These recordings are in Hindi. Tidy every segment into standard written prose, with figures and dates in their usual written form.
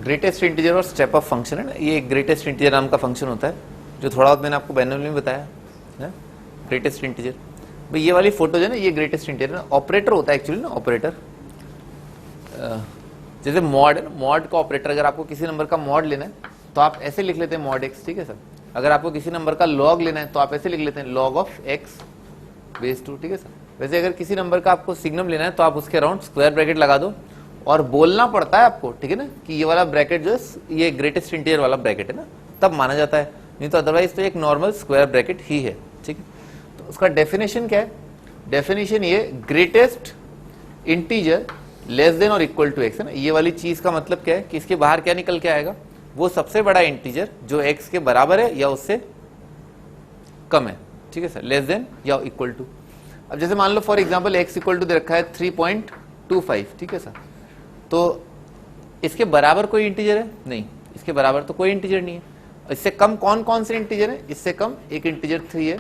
ग्रेटेस्ट इंटीजर और स्टेप अप फंक्शन है ना, ये ग्रेटेस्ट इंटीजर नाम का फंक्शन होता है जो थोड़ा बहुत मैंने आपको बैनल में बताया है। ग्रेटेस्ट इंटीजर भाई ये वाली फोटो जो है ना, ये ग्रेटेस्ट इंटीजर ना ऑपरेटर होता है एक्चुअली ना, ऑपरेटर जैसे मॉड है ना, मॉड का ऑपरेटर। अगर आपको किसी नंबर का मॉड लेना है तो आप ऐसे लिख लेते हैं मॉड एक्स, ठीक है सर। अगर आपको किसी नंबर का लॉग लेना है तो आप ऐसे लिख लेते हैं लॉग ऑफ एक्स बेस 2, ठीक है सर। वैसे अगर किसी नंबर का आपको सिग्नम लेना है तो आप उसके अराउंड स्क्वायर ब्रैकेट लगा दो और बोलना पड़ता है आपको, ठीक है ना, कि ये वाला ब्रैकेट जो है ये ग्रेटेस्ट इंटीजर वाला ब्रैकेट है ना, तब माना जाता है, नहीं तो अदरवाइज तो एक नॉर्मल स्क्वायर ब्रैकेट ही है, ठीक है। तो उसका डेफिनेशन क्या है? डेफिनेशन ये ग्रेटेस्ट इंटीजर लेस देन और इक्वल टू एक्स है ना। ये वाली चीज का मतलब क्या है कि इसके बाहर क्या निकल के आएगा? वो सबसे बड़ा इंटीजर जो एक्स के बराबर है या उससे कम है, ठीक है सर, लेस देन या इक्वल टू। अब जैसे मान लो for example x equal to दे रखा है 3.25, ठीक है सर। तो इसके बराबर कोई इंटीजर है? नहीं, इसके बराबर तो कोई इंटीजर नहीं है। इससे कम कौन कौन से इंटीजर है? इससे कम एक इंटीजर 3 है,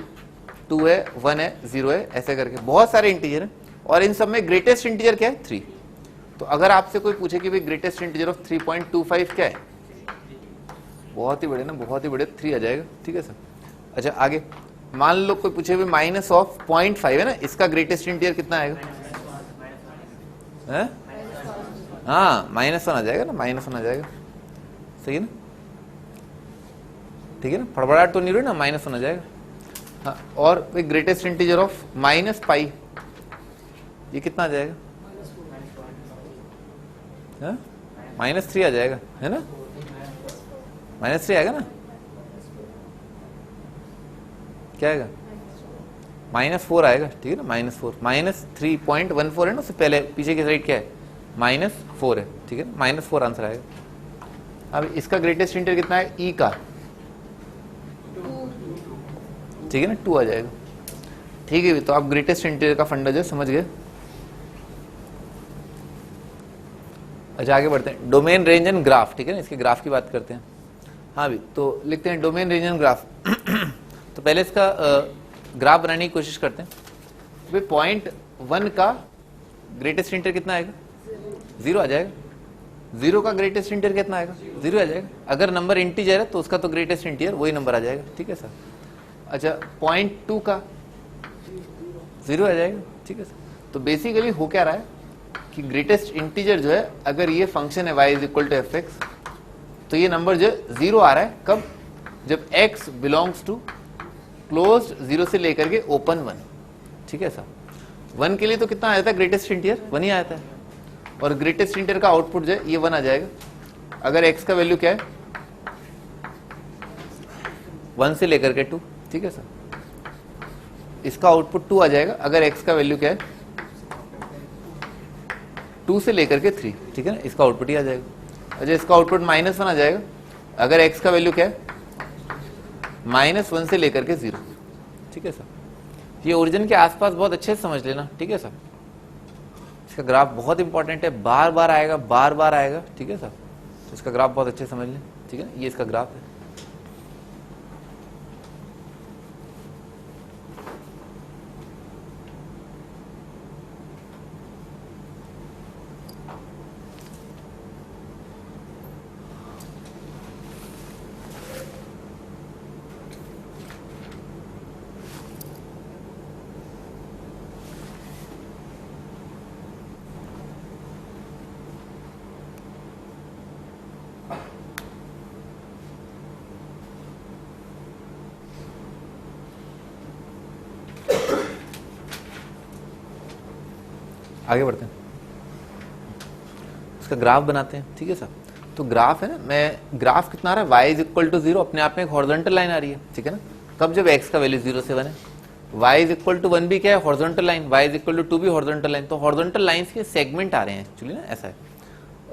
2 है, 1 है, 0 है, ऐसे करके बहुत सारे इंटीजर हैं और इन सब में ग्रेटेस्ट इंटीजर क्या है? 3। तो अगर आपसे कोई पूछे कि भाई ग्रेटेस्ट इंटीजर ऑफ 3.25 क्या है, बहुत ही बड़े ना, बहुत ही बड़े 3 आ जाएगा, ठीक है सर। अच्छा आगे मान लो कोई पूछे भाई माइनस ऑफ 0.5 है ना, इसका ग्रेटेस्ट इंटीजर कितना आएगा? हाँ -1 आ जाएगा ना, -1 आ जाएगा, सही है ना, ठीक है ना, फड़फड़ाहट तो नहीं रही ना, -1 आ जाएगा। हाँ, और ग्रेटेस्ट इंटीजर ऑफ -π ये कितना आ जाएगा? -3 आ जाएगा, है ना, -3 आएगा ना, क्या आएगा? -4 आएगा, ठीक है ना, -4 -3.14 है ना, उससे पहले पीछे की साइड क्या है? -4 है, ठीक है, -4 आंसर आएगा। अब इसका ग्रेटेस्ट इंटीजर कितना है? ई का, ठीक है ना, 2 आ जाएगा, ठीक है। तो आप ग्रेटेस्ट इंटीजर का फंडा जो समझ गए। अच्छा आगे बढ़ते हैं, डोमेन रेंज एंड ग्राफ, ठीक है ना, इसके ग्राफ की बात करते हैं। हाँ भी तो लिखते हैं डोमेन रेंज एंड ग्राफ। तो पहले इसका ग्राफ बनाने की कोशिश करते हैं। भाई पॉइंट 1 का ग्रेटेस्ट इंटीजर कितना आएगा? 0 आ जाएगा। 0 का ग्रेटेस्ट इंटीजर कितना आएगा? 0 आ जाएगा। अगर नंबर इंटीजर है तो उसका तो ग्रेटेस्ट इंटीजर वही नंबर आ जाएगा, ठीक है सर। अच्छा पॉइंट 2 का 0 आ जाएगा, ठीक है सर। तो बेसिकली हो क्या रहा है कि ग्रेटेस्ट इंटीजर जो है, अगर ये फंक्शन है y is equal to F X, तो ये नंबर जो 0 आ रहा है कब? जब x बिलोंग्स टू क्लोज्ड 0 से लेकर के ओपन 1, ठीक है सर। 1 के लिए तो कितना आया था ग्रेटेस्ट इंटीजर? 1 ही आया था, और ग्रेटेस्ट इंटीजर का आउटपुट जो है ये 1 आ जाएगा। अगर x का वैल्यू क्या है? 1 से लेकर के 2, ठीक है सर। इसका आउटपुट 2 आ जाएगा अगर x का वैल्यू क्या है? 2 से लेकर के 3, ठीक है ना, इसका आउटपुट ही आ जाएगा। अच्छा इसका आउटपुट -1 आ जाएगा अगर x का वैल्यू क्या है? -1 से लेकर के 0, ठीक है सर। ये ओरिजिन के आसपास बहुत अच्छे से समझ लेना, ठीक है सर। इसका ग्राफ बहुत इंपॉर्टेंट है, बार बार आएगा, बार बार आएगा, ठीक है सर। तो इसका ग्राफ बहुत अच्छे से समझ लें, ठीक है। ये इसका ग्राफ है। आगे बढ़ते हैं, इसका ग्राफ बनाते हैं, ठीक है सर। तो ग्राफ है ना, मैं ग्राफ कितना आ रहा है? y इज इक्वल टू 0, अपने आप में एक हॉरिजॉन्टल लाइन आ रही है, ठीक है ना। कब? जब x का वैल्यू 0 से 1 है। y इज इक्वल टू 1 भी क्या है? Horizontal line. y is equal to 2 भी हॉरिजॉन्टल लाइन। तो हॉरिजॉन्टल लाइंस के सेगमेंट आ रहे हैं एक्चुअली ना, ऐसा है।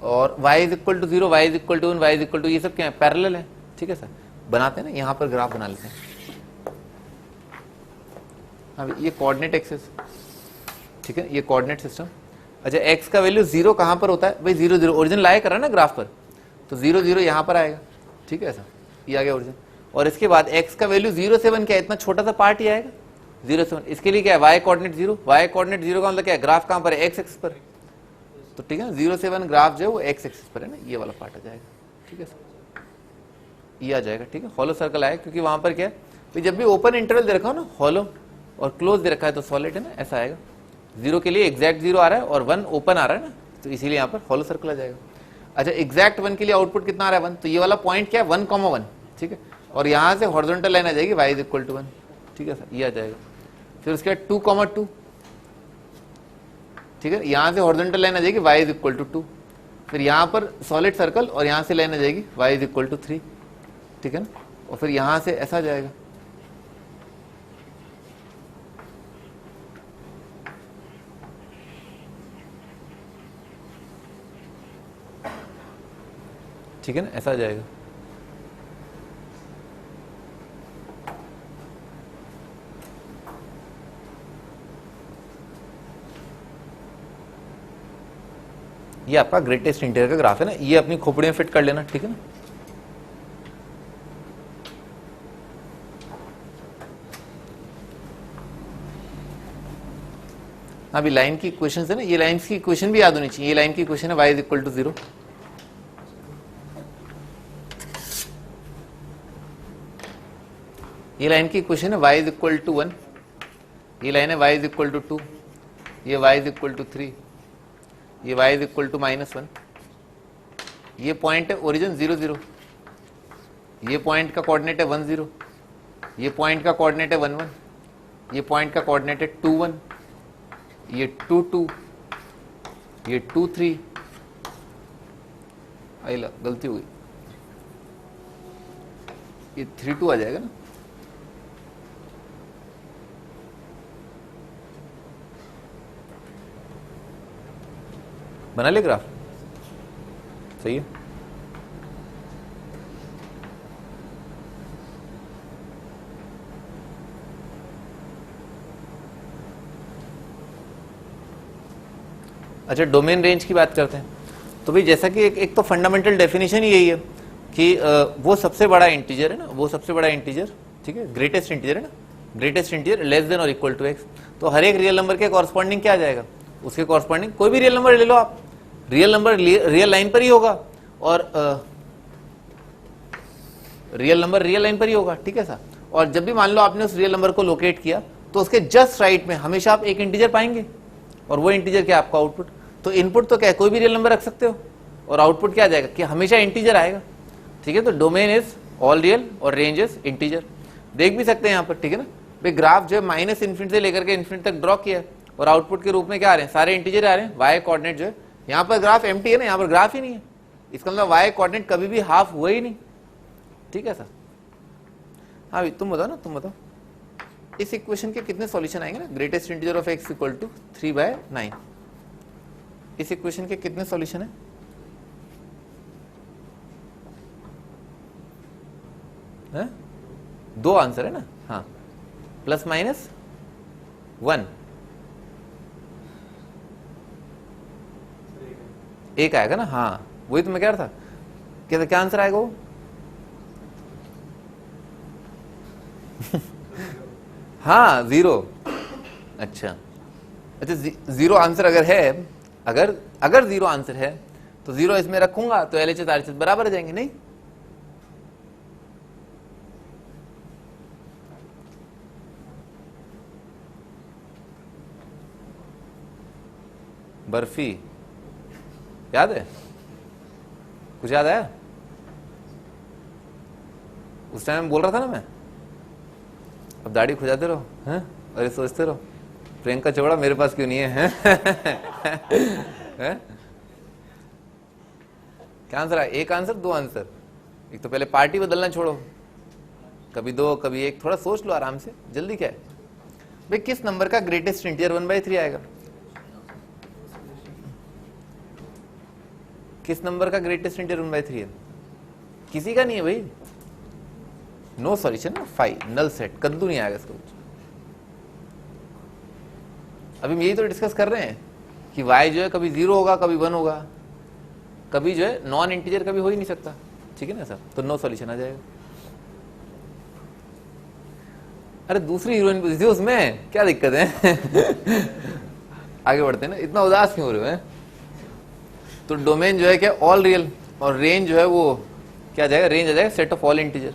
और y is equal to 0, y is equal to 1, y is equal to, ये सब क्या है? पैरेलल है, ठीक है सर। बनाते हैं ना, यहाँ पर ग्राफ बना लेते हैं। हाँ ये कोऑर्डिनेट एक्सिस, ठीक है, ये कोऑर्डिनेट सिस्टम। अच्छा x का वैल्यू 0 कहां पर होता है? भाई 0 0 ओरिजिन लाया कर रहा है ना ग्राफ पर, तो 0 0 यहां पर आएगा, ठीक है सर, ये आ गया ओरिजिन। और इसके बाद x का वैल्यू 0 से 1 क्या है? इतना छोटा सा पार्ट ही आएगा 0 से 1। इसके लिए क्या है? y कोऑर्डिनेट 0, y कोऑर्डिनेट 0 का मतलब क्या है? ग्राफ कहां पर है? x एक्सिस पर। तो ठीक है ना, 0 से 1 ग्राफ जो है वो x एक्सिस पर है ना, ये वाला पार्ट आ जाएगा। ठीक है सर, ये आ जाएगा। ठीक है, हॉलो सर्कल आएगा क्योंकि वहां पर क्या है, तो जब भी ओपन इंटरवल दे रखा हो ना हॉलो और क्लोज दे रखा है तो सॉलिड है ना, ऐसा आएगा। 0 के लिए एग्जैक्ट 0 आ रहा है और 1 ओपन आ रहा है ना, तो इसीलिए यहाँ पर हॉलो सर्कल आ जाएगा। अच्छा, एग्जैक्ट 1 के लिए आउटपुट कितना आ रहा है 1, तो ये वाला पॉइंट क्या है 1,1, ठीक है, और यहाँ से हॉरिजॉन्टल लाइन आ जाएगी y इज इक्वल टू 1, ठीक है सर, ये आ जाएगा। फिर उसके बाद 2,2, ठीक है, यहाँ से हॉरिजॉन्टल लाइन आ जाएगी y इज इक्वल टू 2, फिर यहाँ पर सॉलिड सर्कल और यहाँ से लाइन आ जाएगी y इज इक्वल टू 3, ठीक है ना, और फिर यहाँ से ऐसा जाएगा। ठीक है ना, ऐसा जाएगा। ये आपका ग्रेटेस्ट इंटीरियर का ग्राफ है ना, ये अपनी खोपड़ी में फिट कर लेना, ठीक है ना। अभी लाइन की इक्वेशन है ना, ये लाइन की इक्वेशन भी याद होनी चाहिए। ये लाइन की इक्वेशन है y इज इक्वल टू 0, ये लाइन की इक्वेशन है y इज इक्वल टू 1, ये लाइन है y इज इक्वल टू 2, ये y इज इक्वल टू 3, ये y इज इक्वल टू -1, ये पॉइंट है ओरिजिन 0 0, ये पॉइंट का कोऑर्डिनेट है 1 0, ये पॉइंट का कोऑर्डिनेट है 1 1, ये पॉइंट का कोऑर्डिनेट है 2 1, ये 2 2, ये 2 3, आइला गलती हो गई, ये 3 2 आ जाएगा ना। बना ले ग्राफ, सही है। अच्छा, डोमेन रेंज की बात करते हैं तो भाई जैसा कि एक तो फंडामेंटल डेफिनेशन ही यही है कि वो सबसे बड़ा इंटीजर है ना, वो सबसे बड़ा इंटीजर, ठीक है, ग्रेटेस्ट इंटीजर है ना, ग्रेटेस्ट इंटीजर लेस देन और इक्वल टू एक्स। तो हर एक रियल नंबर के कॉरस्पॉन्डिंग क्या आ जाएगा, उसके कॉरस्पॉन्डिंग कोई भी रियल नंबर ले लो आप, रियल नंबर रियल लाइन पर ही होगा और रियल नंबर रियल लाइन पर ही होगा, ठीक है सर। और जब भी मान लो आपने उस रियल नंबर को लोकेट किया तो उसके जस्ट राइट में हमेशा आप एक इंटीजर पाएंगे और वो इंटीजर क्या आपका आउटपुट। तो इनपुट तो क्या है, कोई भी रियल नंबर रख सकते हो और आउटपुट क्या आ जाएगा कि हमेशा इंटीजर आएगा, ठीक है। तो डोमेन इज ऑल रियल और रेंज इज इंटीजर। देख भी सकते हैं यहाँ पर, ठीक है ना भाई, ग्राफ जो है माइनस इन्फिनिटी से लेकर के इन्फिनिटी तक ड्रॉ किया है और आउटपुट के रूप में क्या आ रहे हैं, सारे इंटीजर आ रहे हैं। वाई कोऑर्डिनेट जो है यहाँ पर ग्राफ एम्प्टी है ना, यहाँ पर ग्राफ ही नहीं है, इसका मतलब वाई कोऑर्डिनेट कभी भी हाफ हुआ ही नहीं, ठीक है सर। हाँ भाई तुम बताओ ना, तुम बताओ इस इक्वेशन के कितने सॉल्यूशन आएंगे ना, greatest integer of x equal to 3/9, इस इक्वेशन के कितने सॉल्यूशन है? दो आंसर है ना, हाँ, प्लस माइनस 1, एक आएगा ना, हाँ वही तो मैं कह रहा था, क्या आंसर आएगा वो? हाँ 0, अच्छा, 0 आंसर अगर है, अगर 0 आंसर है तो 0 इसमें रखूंगा तो LHS RHS बराबर आ जाएंगे, नहीं? बर्फी याद है, कुछ याद आया? उस टाइम बोल रहा था ना मैं, अब दाढ़ी खुजाते रहो हैं, अरे सोचते रहो प्रियंका चोपड़ा मेरे पास क्यों नहीं है, हैं? क्या आंसर है? एक आंसर, दो आंसर? एक तो पहले पार्टी बदलना छोड़ो, कभी 2 कभी 1, थोड़ा सोच लो आराम से, जल्दी क्या है भाई। किस नंबर का ग्रेटेस्ट इंटीजर 1/3 आएगा? किस नंबर का ग्रेटेस्ट इंटीजर 1/3 है? किसी का नहीं है भाई, नो सॉल्यूशन ना, 5 नल सेट, कद्दू नहीं आएगा इसका कुछ। अभी हम यही तो डिस्कस कर रहे हैं कि y जो है कभी 0 होगा, कभी 1 होगा, कभी जो है नॉन इंटीजर कभी हो ही नहीं सकता, ठीक है ना सर, तो नो सॉल्यूशन आ जाएगा। अरे दूसरी हीरोइन पूछी थी, उसमें क्या दिक्कत है? आगे बढ़ते हैं ना, इतना उदास क्यों हो रहे हो? तो डोमेन जो है क्या ऑल रियल और रेंज जो है वो क्या आ जाएगा, रेंज आ जाएगा सेट ऑफ ऑल इंटीजर।